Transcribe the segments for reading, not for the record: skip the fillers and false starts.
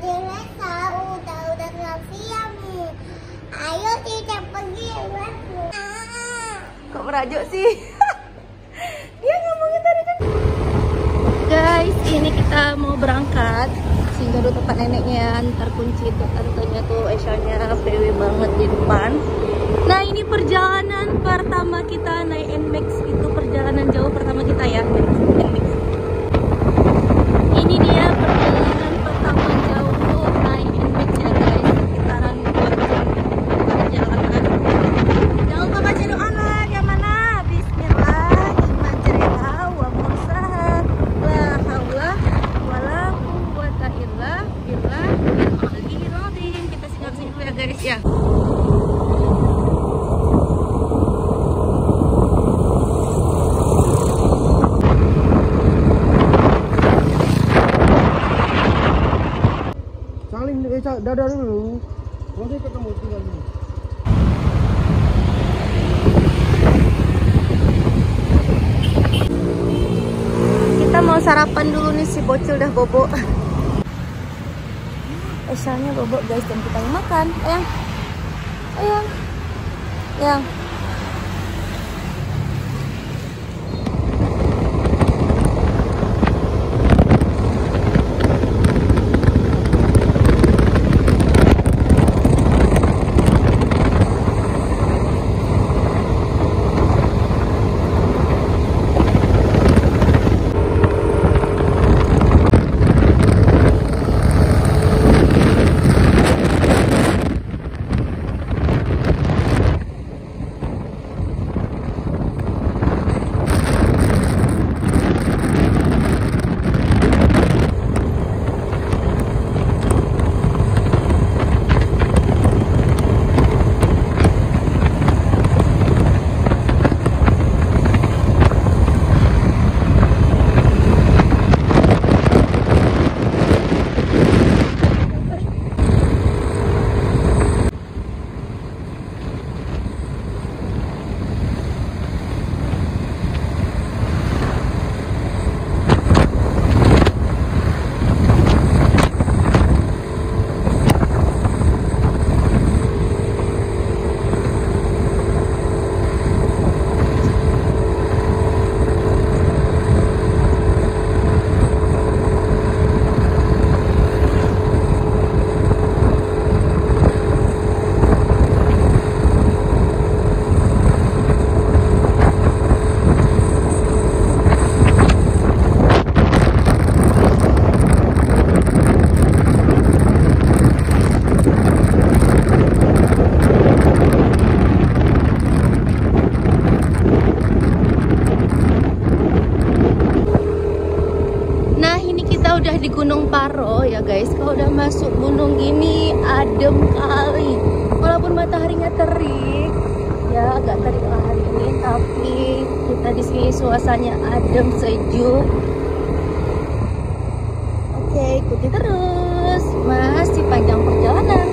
udah nggak siap nih. Ayo kita pergi. Kok merajuk sih? Dia ngomongin tadi kan. Guys, ini kita mau berangkat. Singgah dulu tempat neneknya, ntar kunci tuh tantenya tuh, Esyanya PW banget di depan. Nah, ini perjalanan pertama kita naik NMAX, itu perjalanan jauh pertama kita ya, NMAX. Ini dia perjalanan pertama jauh naik NMAX ya guys, sekitaran 2 jam perjalanan. Jangan lupa baca doa lah, yang mana? Bismillahirrahmanirrahim wa mursaha la haula wala quwwata illa billahil aliyyil azim. Kita singgah sini dulu ya guys ya. Dadah dulu, nanti ketemu tinggal dulu. Kita mau sarapan dulu nih, si bocil udah bobo. Esyanya bobo guys, dan kita yang makan. Yang. Udah di Gunung Paro ya guys. Kalau udah masuk gunung gini adem kali, walaupun mataharinya terik ya, agak terik lah hari ini, tapi kita di sini suasananya adem, sejuk. Oke, ikuti terus, masih panjang perjalanan.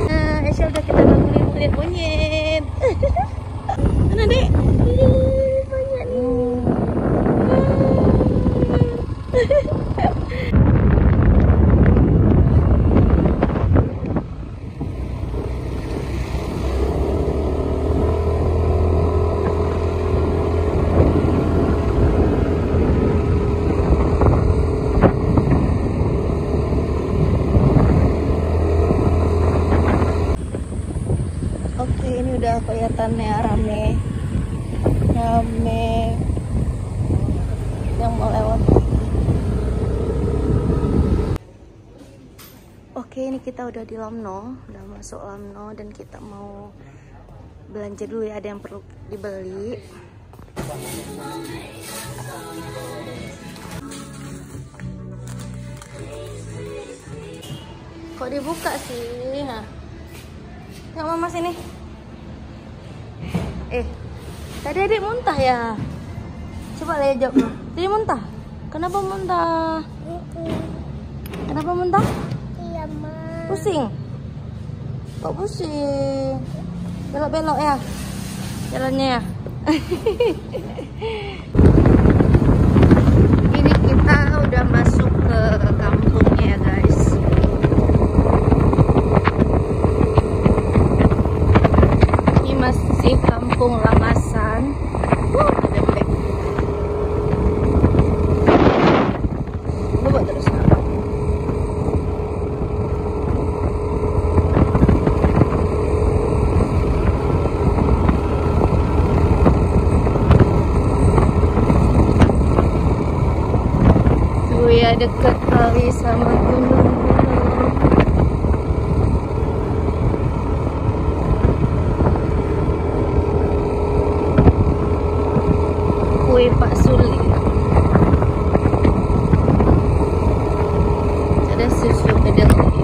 Nah, Esya udah kita bangunin lihat monyet. Mana dek? Banyak nih. Oke, ini udah kelihatannya rame yang mau lewat. Oke, ini kita udah di Lamno, udah masuk Lamno, dan kita mau belanja dulu ya, ada yang perlu dibeli. Kok dibuka sih? Nah, yang mama sini. Tadi adik muntah ya? Coba lihat jawab. Tadi muntah? Kenapa muntah? Kenapa muntah? Iya, Ma. Pusing? Kok pusing? Belok-belok ya? Jalannya ya? Ini kita udah masuk ke kampungnya ya guys. Udah deket kali sama gunung-gunung. Kue Pak Suli. Ada susu kedelai.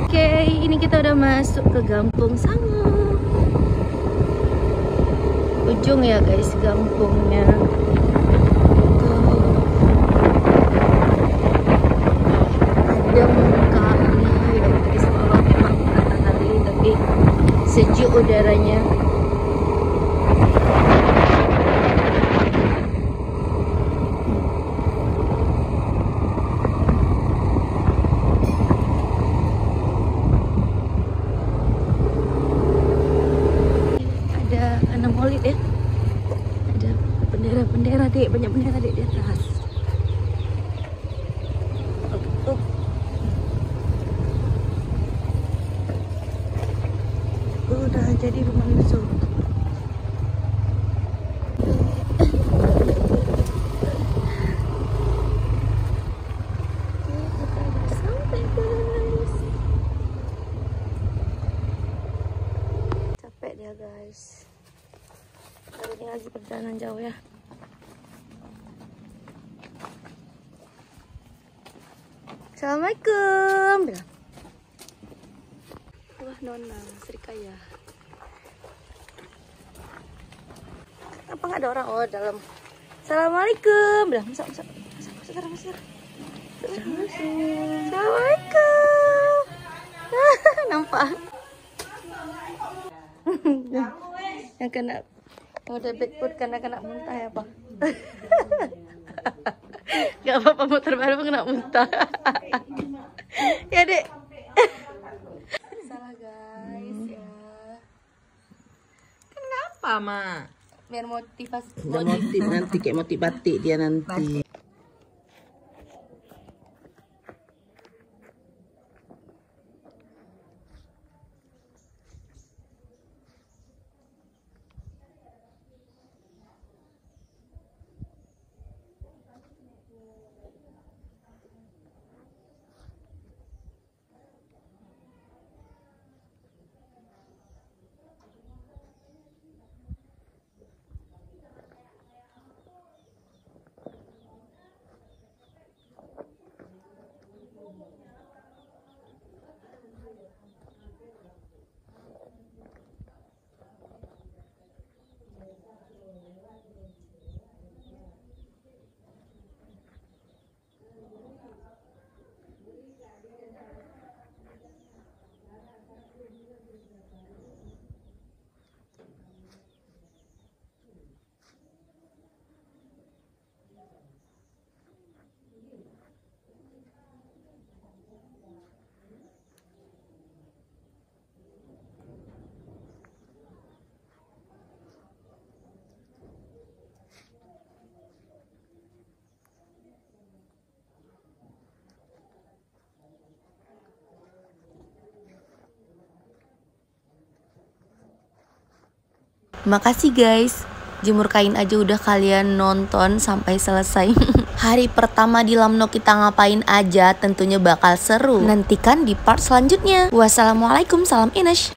Oke, ini kita udah masuk ke Gampung Sango. Ujung ya guys, gampungnya. Adem kali ya guys, kalau memang matahari tapi sejuk udaranya. Maulid ya, ada bendera-bendera dek, banyak bendera dek di atas. Udah jadi rumah musuh. Sampai guys, capek dia guys. Ini lagi perjalanan jauh ya. Assalamualaikum. Wah, Nona Srikaya. Apa nggak ada orang? Oh, dalam. Assalamualaikum. Masuk sekarang. Assalamualaikum. Nampak? Yang kena. Oh, ada bad food karena kena muntah ya, Pak. Gak apa-apa, motor baru kena muntah. Ya, Dek. Salah, guys, ya. Kenapa, Mak? Biar motivasi. Motif nanti kayak motif batik dia nanti. Makasih guys, jemur kain aja udah kalian nonton sampai selesai. Hari pertama di Lamno kita ngapain aja tentunya bakal seru. Nantikan di part selanjutnya. Wassalamualaikum, salam Ines.